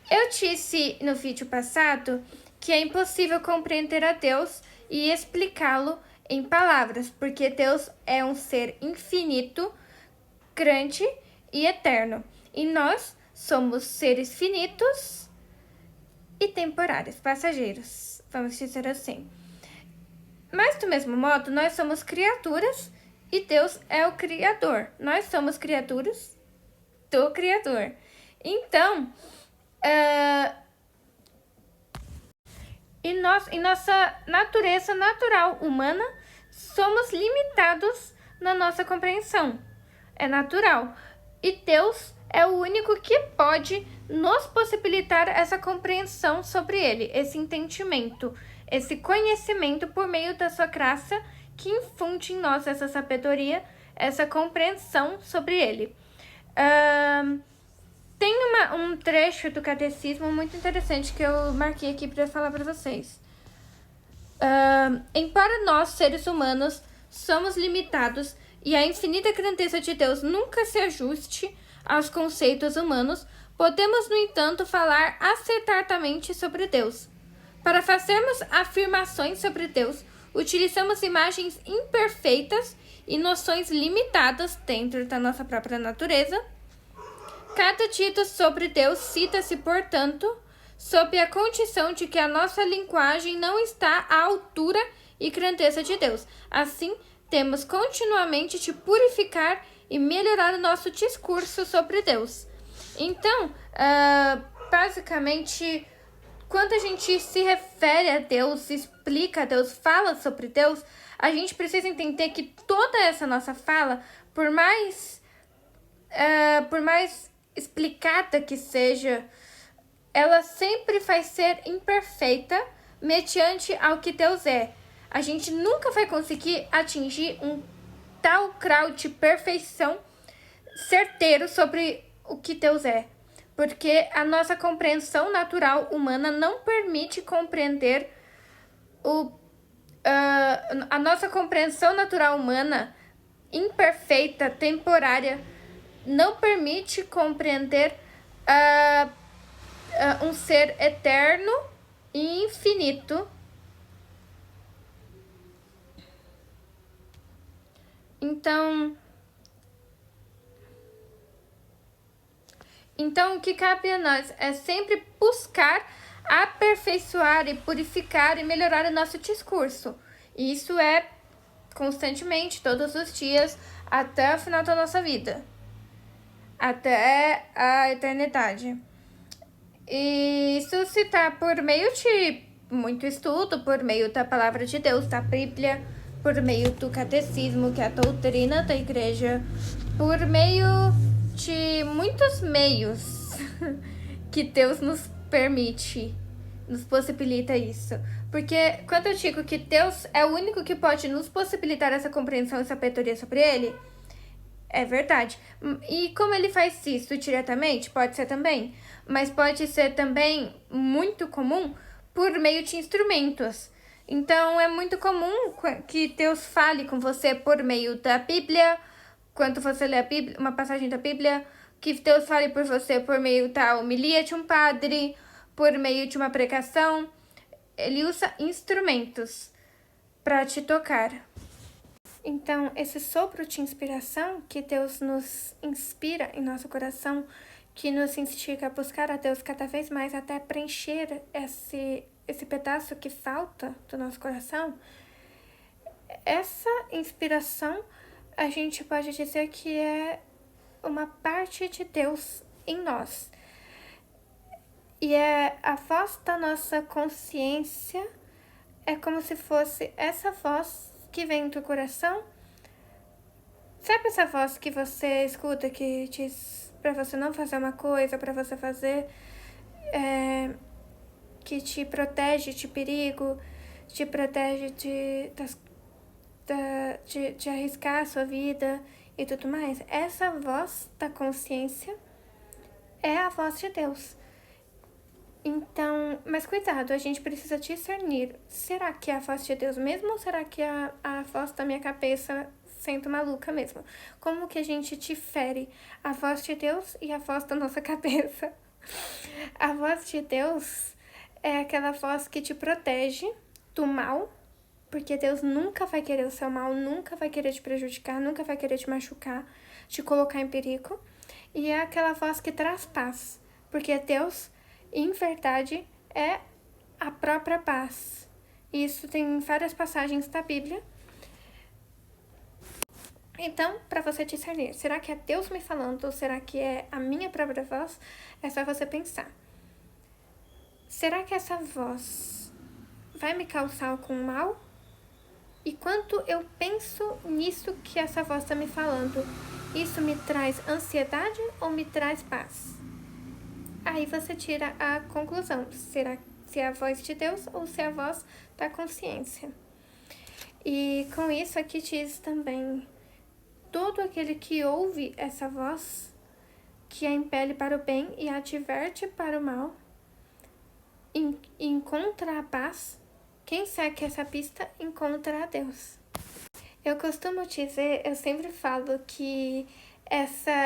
Eu disse no vídeo passado que é impossível compreender a Deus e explicá-lo em palavras, porque Deus é um ser infinito, grande e eterno. E nós somos seres finitos e temporários, passageiros, vamos dizer assim. Mas do mesmo modo, nós somos criaturas e Deus é o Criador. Nós somos criaturas do Criador. Então, em nossa natureza natural humana, somos limitados na nossa compreensão. É natural. E Deus é o único que pode nos possibilitar essa compreensão sobre Ele, esse entendimento, esse conhecimento por meio da sua graça que infunde em nós essa sabedoria, essa compreensão sobre Ele. Tem um trecho do catecismo muito interessante que eu marquei aqui para falar para vocês. Embora nós, seres humanos, somos limitados e a infinita grandeza de Deus nunca se ajuste aos conceitos humanos, podemos, no entanto, falar acertadamente sobre Deus. Para fazermos afirmações sobre Deus, utilizamos imagens imperfeitas e noções limitadas dentro da nossa própria natureza. Cada dito sobre Deus cita-se, portanto, sob a condição de que a nossa linguagem não está à altura e grandeza de Deus. Assim, temos continuamente de purificar e melhorar o nosso discurso sobre Deus. Então, basicamente, quando a gente se refere a Deus, explica a Deus, fala sobre Deus, a gente precisa entender que toda essa nossa fala, por mais explicada que seja, ela sempre vai ser imperfeita mediante ao que Deus é. A gente nunca vai conseguir atingir um tal grau de perfeição certeiro sobre o que Deus é, porque a nossa compreensão natural humana não permite compreender a nossa compreensão natural humana imperfeita, temporária, não permite compreender um ser eterno e infinito. Então, o que cabe a nós é sempre buscar aperfeiçoar e purificar e melhorar o nosso discurso. E isso é constantemente, todos os dias, até o final da nossa vida. Até a eternidade. E isso se dá por meio de muito estudo, por meio da palavra de Deus, da Bíblia, por meio do catecismo, que é a doutrina da igreja, por meio de muitos meios que Deus nos permite, nos possibilita isso. Porque quando eu digo que Deus é o único que pode nos possibilitar essa compreensão e sabedoria sobre Ele, é verdade. E como ele faz isso diretamente? Pode ser também. Mas pode ser também muito comum por meio de instrumentos. Então, é muito comum que Deus fale com você por meio da Bíblia, quando você lê a Bíblia, uma passagem da Bíblia, que Deus fale por você por meio da homilia de um padre, por meio de uma pregação. Ele usa instrumentos para te tocar. Então, esse sopro de inspiração que Deus nos inspira em nosso coração, que nos instiga a buscar a Deus cada vez mais até preencher esse pedaço que falta do nosso coração, essa inspiração a gente pode dizer que é uma parte de Deus em nós. E é a voz da nossa consciência, é como se fosse essa voz que vem do coração. Sabe essa voz que você escuta que diz pra você não fazer uma coisa, pra você fazer, que te protege de perigo, te protege de arriscar a sua vida e tudo mais? Essa voz da consciência é a voz de Deus. Então, mas cuidado, a gente precisa discernir. Será que é a voz de Deus mesmo ou será que é a voz da minha cabeça sendo maluca mesmo? Como que a gente difere a voz de Deus e a voz da nossa cabeça? A voz de Deus é aquela voz que te protege do mal, porque Deus nunca vai querer o seu mal, nunca vai querer te prejudicar, nunca vai querer te machucar, te colocar em perigo. E é aquela voz que traz paz, porque Deus, em verdade, é a própria paz. Isso tem várias passagens da Bíblia. Então, para você discernir, será que é Deus me falando ou será que é a minha própria voz? É só você pensar. Será que essa voz vai me causar algum mal? E quanto eu penso nisso que essa voz está me falando, isso me traz ansiedade ou me traz paz? Aí você tira a conclusão, será se é a voz de Deus ou se é a voz da consciência. E com isso aqui diz também, todo aquele que ouve essa voz, que a impele para o bem e a adverte para o mal, encontra a paz. Quem segue essa pista encontra a Deus. Eu costumo dizer, eu sempre falo que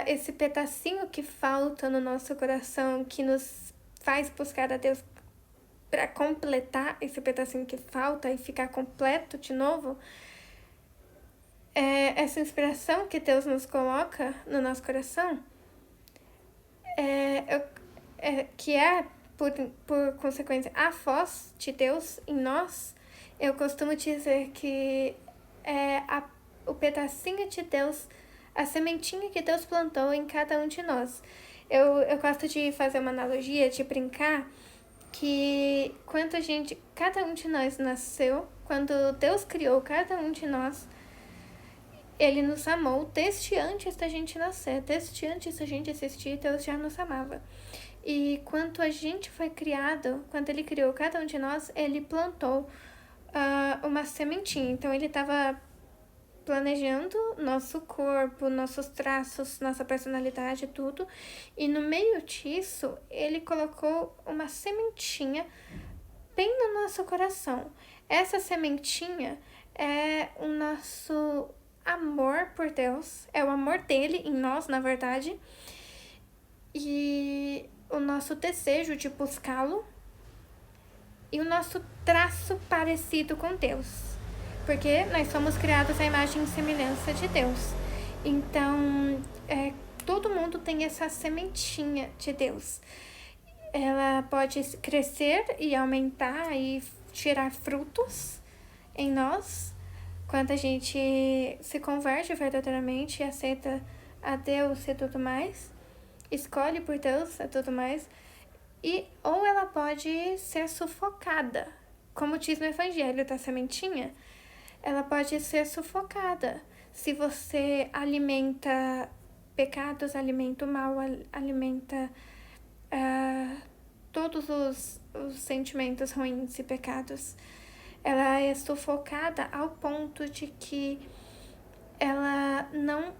esse pedacinho que falta no nosso coração, que nos faz buscar a Deus para completar esse pedacinho que falta e ficar completo de novo, essa inspiração que Deus nos coloca no nosso coração, que é, por consequência, a voz de Deus em nós. Eu costumo dizer que é o pedacinho de Deus, a sementinha que Deus plantou em cada um de nós. Eu gosto de fazer uma analogia, de brincar, que cada um de nós nasceu, quando Deus criou cada um de nós, Ele nos amou desde antes da gente nascer, desde antes da gente existir, Deus já nos amava. E quando a gente foi criado, quando Ele criou cada um de nós, Ele plantou uma sementinha. Então Ele estava planejando nosso corpo, nossos traços, nossa personalidade, tudo. E no meio disso, Ele colocou uma sementinha bem no nosso coração. Essa sementinha é o nosso amor por Deus, é o amor dele em nós, na verdade, e o nosso desejo de buscá-lo e o nosso traço parecido com Deus, porque nós somos criados à imagem e semelhança de Deus. Então, todo mundo tem essa sementinha de Deus. Ela pode crescer e aumentar e tirar frutos em nós, quando a gente se converte verdadeiramente e aceita a Deus e tudo mais, escolhe por Deus e tudo mais, ou ela pode ser sufocada, como diz no Evangelho da sementinha, ela pode ser sufocada. Se você alimenta pecados, alimenta o mal, alimenta todos os sentimentos ruins e pecados, ela é sufocada ao ponto de que ela não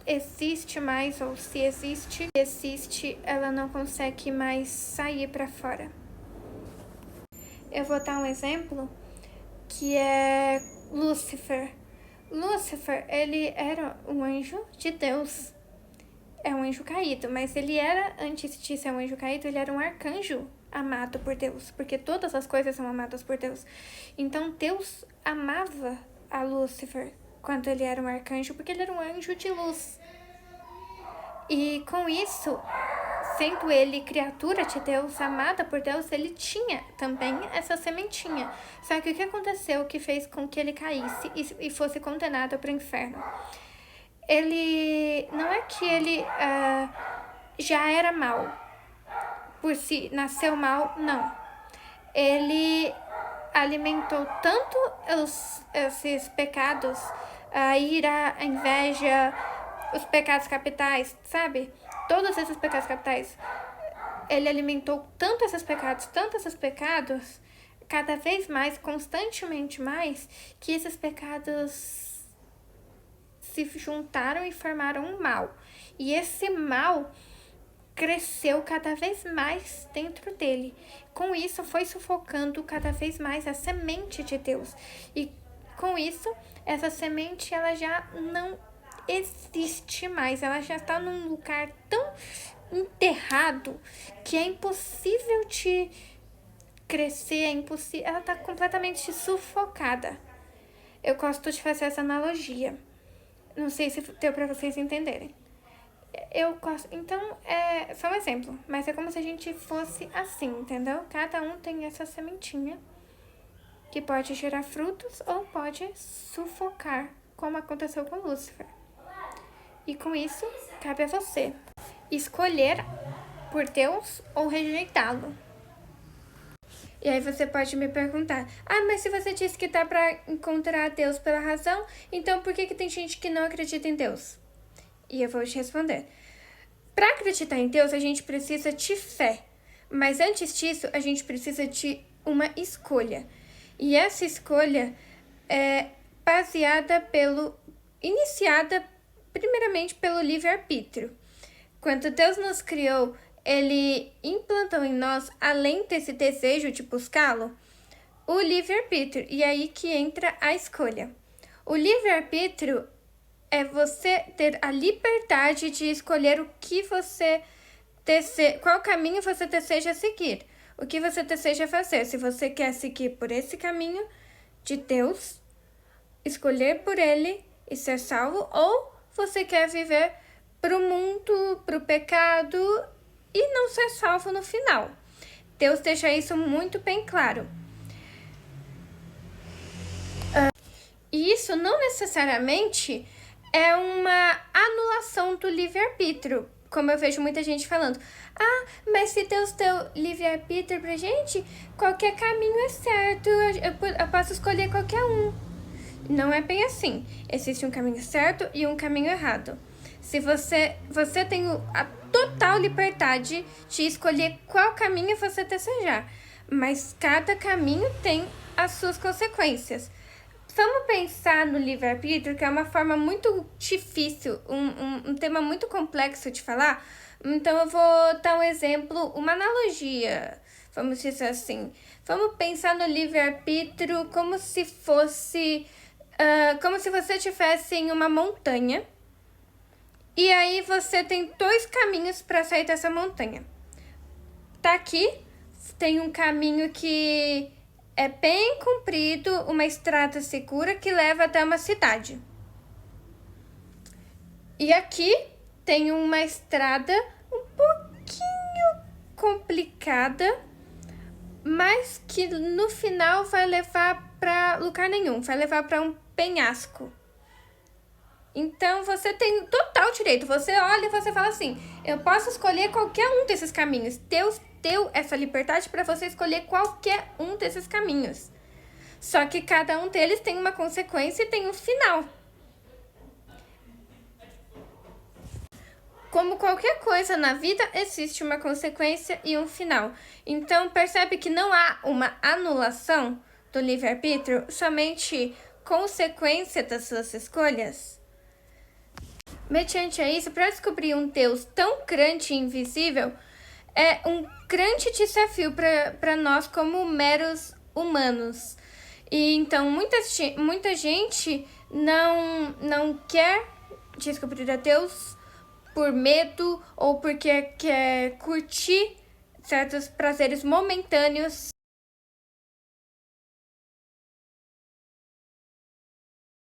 existe mais, ou se existe, ela não consegue mais sair para fora. Eu vou dar um exemplo, que é Lúcifer. Lúcifer, ele era um anjo de Deus. É um anjo caído, mas ele era, antes de ser um anjo caído, ele era um arcanjo amado por Deus, porque todas as coisas são amadas por Deus. Então Deus amava a Lúcifer quando ele era um arcanjo, porque ele era um anjo de luz. E com isso, sendo ele criatura de Deus, amada por Deus, ele tinha também essa sementinha. Só que o que aconteceu que fez com que ele caísse e fosse condenado para o inferno? Ele não é que ele já era mau por si, nasceu mal, não. Ele alimentou tanto esses pecados, a ira, a inveja, os pecados capitais, sabe? Todos esses pecados capitais. Ele alimentou tanto esses pecados, cada vez mais, constantemente mais, que esses pecados se juntaram e formaram um mal. E esse mal cresceu cada vez mais dentro dele. Com isso, foi sufocando cada vez mais a semente de Deus. E com isso, essa semente ela já não existe mais. Ela já está num lugar tão enterrado que é impossível te crescer, é impossível, ela tá completamente sufocada. Eu gosto de fazer essa analogia. Não sei se deu pra vocês entenderem. Eu gosto. Então, é só um exemplo, mas é como se a gente fosse assim, entendeu? Cada um tem essa sementinha que pode gerar frutos ou pode sufocar, como aconteceu com Lúcifer. E com isso, cabe a você escolher por Deus ou rejeitá-lo. E aí você pode me perguntar, mas se você disse que dá pra encontrar Deus pela razão, então por que tem gente que não acredita em Deus? E eu vou te responder. Para acreditar em Deus, a gente precisa de fé. Mas antes disso, a gente precisa de uma escolha. E essa escolha é iniciada primeiramente pelo livre-arbítrio. Quando Deus nos criou, Ele implantou em nós, além desse desejo de buscá-lo, o livre-arbítrio. E aí que entra a escolha. O livre-arbítrio é você ter a liberdade de escolher o que você qual caminho você deseja seguir, o que você deseja fazer. Se você quer seguir por esse caminho de Deus, escolher por Ele e ser salvo, ou você quer viver pro mundo, pro pecado e não ser salvo no final. Deus deixa isso muito bem claro. E isso não necessariamente é uma anulação do livre-arbítrio, como eu vejo muita gente falando. Mas se Deus deu livre-arbítrio pra gente, qualquer caminho é certo, eu posso escolher qualquer um. Não é bem assim. Existe um caminho certo e um caminho errado. Se você tem a total liberdade de escolher qual caminho você desejar, mas cada caminho tem as suas consequências. Vamos pensar no livre-arbítrio, que é uma forma muito difícil, um tema muito complexo de falar. Então eu vou dar um exemplo, uma analogia, vamos dizer assim. Vamos pensar no livre-arbítrio como se fosse, como se você estivesse em uma montanha. E aí você tem 2 caminhos para sair dessa montanha. Tá aqui, tem um caminho que é bem comprido, uma estrada segura que leva até uma cidade. E aqui tem uma estrada um pouquinho complicada, mas que no final vai levar para lugar nenhum, vai levar para um penhasco. Então você tem total direito, você olha e você fala assim, eu posso escolher qualquer um desses caminhos. Deus deu essa liberdade para você escolher qualquer um desses caminhos. Só que cada um deles tem uma consequência e tem um final. Como qualquer coisa na vida, existe uma consequência e um final. Então, percebe que não há uma anulação do livre-arbítrio, somente consequência das suas escolhas? Mediante a isso, para descobrir um Deus tão grande e invisível, é um grande desafio para nós como meros humanos. E então muita gente não quer descobrir a Deus por medo ou porque quer curtir certos prazeres momentâneos